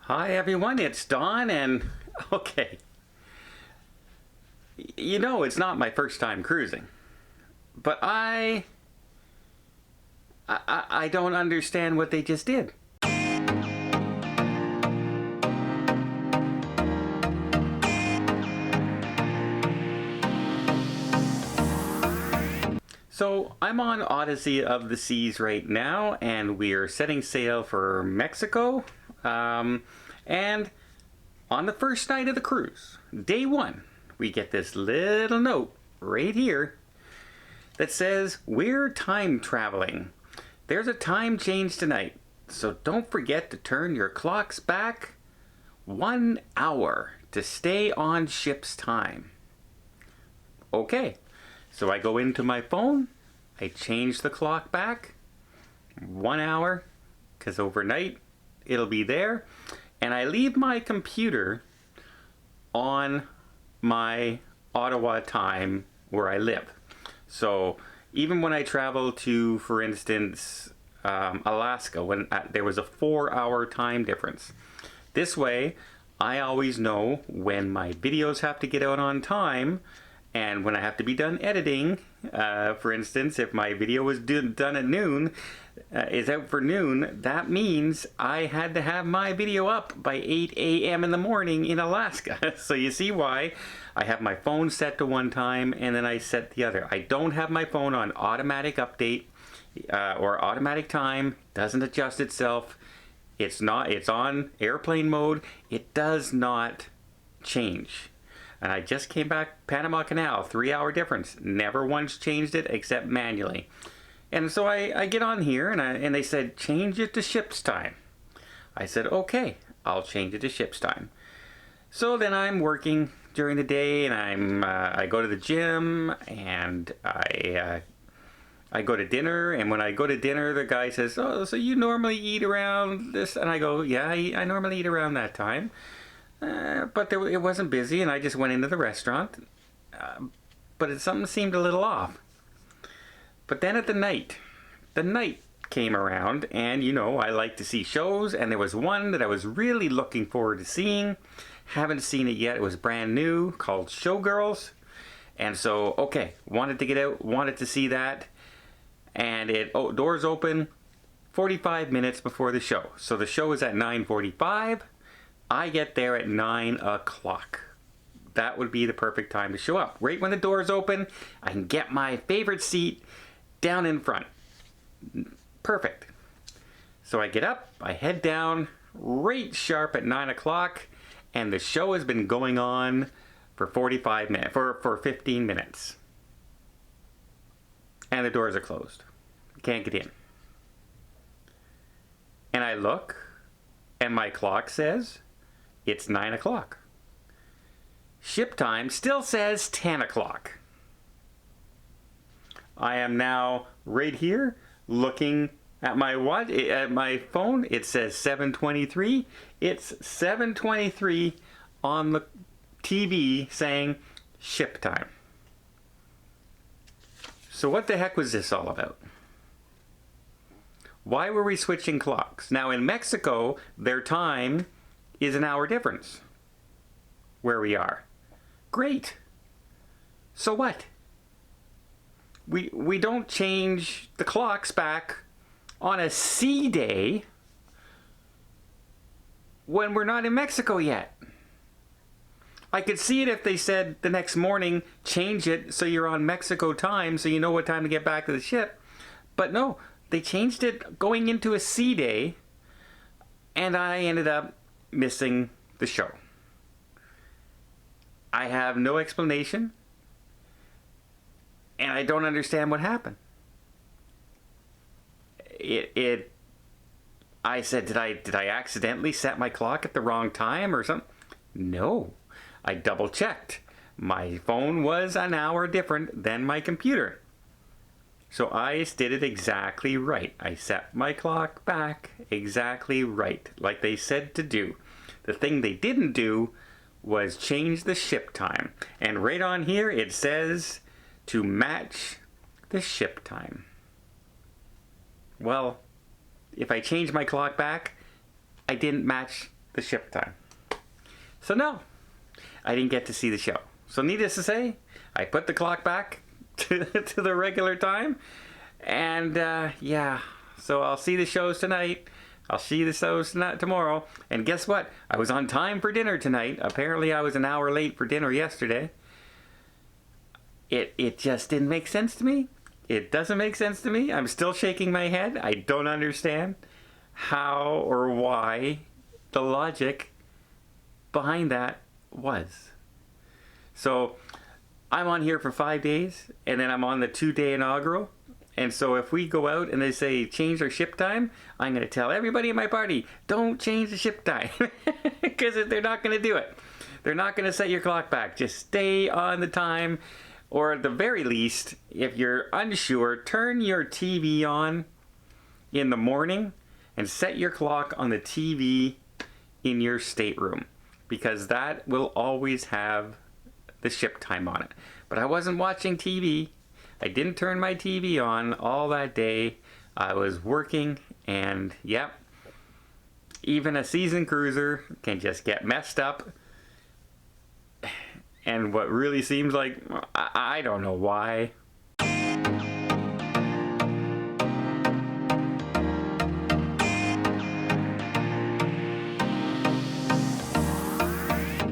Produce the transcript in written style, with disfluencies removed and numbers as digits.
Hi everyone, it's Don and okay. You know it's not my first time cruising. But I don't understand what they just did. So I'm on Odyssey of the Seas right now and we're setting sail for Mexico. And on the first night of the cruise, day one, we get this little note right here that says we're time traveling. There's a time change tonight, so don't forget to turn your clocks back 1 hour to stay on ship's time. Okay, so I go into my phone, I change the clock back 1 hour, because overnight it'll be there, and I leave my computer on my Ottawa time where I live. So even when I travel to, for instance, Alaska, when there was a 4-hour time difference. This way, I always know when my videos have to get out on time and when I have to be done editing. For instance, if my video was done at noon, is out for noon, that means I had to have my video up by 8 a.m. in the morning in Alaska. So you see why I have my phone set to one time and then I set the other. I don't have my phone on automatic update or automatic time. Doesn't adjust itself. It's on airplane mode. It does not change. And I just came back, Panama Canal, 3-hour difference. Never once changed it except manually. And so I get on here and they said, change it to ship's time. I said, okay, I'll change it to ship's time. So then I'm working during the day and I go to the gym and I go to dinner, and when I go to dinner, the guy says, oh, so you normally eat around this? And I go, yeah, I normally eat around that time. But it wasn't busy, and I just went into the restaurant. But something seemed a little off. But then at the night came around, and you know, I like to see shows, and there was one that I was really looking forward to seeing. Haven't seen it yet. It was brand new, called Showgirls. And so, okay, wanted to get out, wanted to see that. And doors open 45 minutes before the show. So the show is at 9:45. I get there at 9 o'clock. That would be the perfect time to show up. Right when the doors open, I can get my favorite seat down in front. Perfect. So I get up, I head down, right sharp at 9 o'clock, and the show has been going on for 45 minutes, for 15 minutes. And the doors are closed. Can't get in. And I look, and my clock says it's 9 o'clock. Ship time still says 10 o'clock. I am now right here looking at my phone. It says 7:23. It's 7:23 on the TV saying ship time. So what the heck was this all about? Why were we switching clocks? Now in Mexico, their time is an hour difference where we are. Great. So what? We don't change the clocks back on a sea day when we're not in Mexico yet. I could see it if they said the next morning, change it so you're on Mexico time so you know what time to get back to the ship. But no, they changed it going into a sea day, and I ended up missing the show. I have no explanation, and I don't understand what happened. I said, did I accidentally set my clock at the wrong time or something? No. I double checked. My phone was an hour different than my computer. So I did it exactly right. I set my clock back exactly right, like they said to do. The thing they didn't do was change the ship time. And right on here it says to match the ship time. Well, if I change my clock back, I didn't match the ship time. So no, I didn't get to see the show. So needless to say, I put the clock back to the regular time. And yeah, so I'll see the shows tonight. I'll see the shows tomorrow. And guess what? I was on time for dinner tonight. Apparently I was an hour late for dinner yesterday. It just didn't make sense to me. It doesn't make sense to me. I'm still shaking my head. I don't understand how or why the logic behind that was. So I'm on here for 5 days, and then I'm on the 2-day inaugural. And so if we go out and they say change our ship time, I'm going to tell everybody in my party, don't change the ship time. Because they're not going to do it. They're not going to set your clock back. Just stay on the time. Or at the very least, if you're unsure, turn your TV on in the morning and set your clock on the TV in your stateroom. Because that will always have the ship time on it. But I wasn't watching TV. I didn't turn my TV on all that day. I was working, and yep, even a seasoned cruiser can just get messed up. And what really seems like, I don't know why